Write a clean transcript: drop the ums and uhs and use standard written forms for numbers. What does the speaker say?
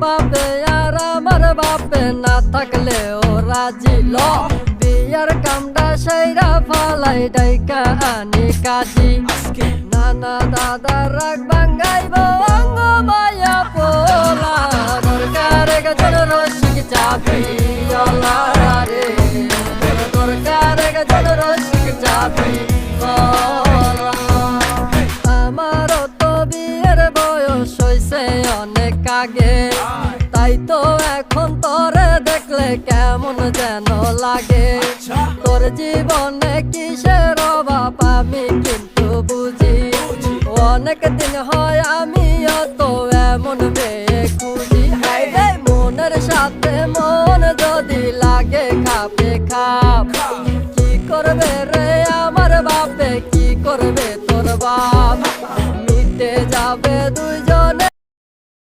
বাপে আর আমার বাপে না থাকলে ও রাজি ল বিয়ার কামটা সেইরা ফালাই ডাইকা আনি কাজী নানা দাদা রাগ বাঙ্গাইব অঙ্গ মায়া পোলা দরকার গজন রসিক চাবি রে দরকার গজন রসিক চাবি আমারও তো বিয়ের বয়স হইছে অনেক আগে তাই তো এখন তোরে দেখলে কেমন যেন লাগে তোর জীবনে কিসের অভাব আমি কিন্তু বুঝি অনেক দিন হয় আমিও তো এমন মেয়ে খুঁজি মনের সাথে মন যদি লাগে খাপে খাপ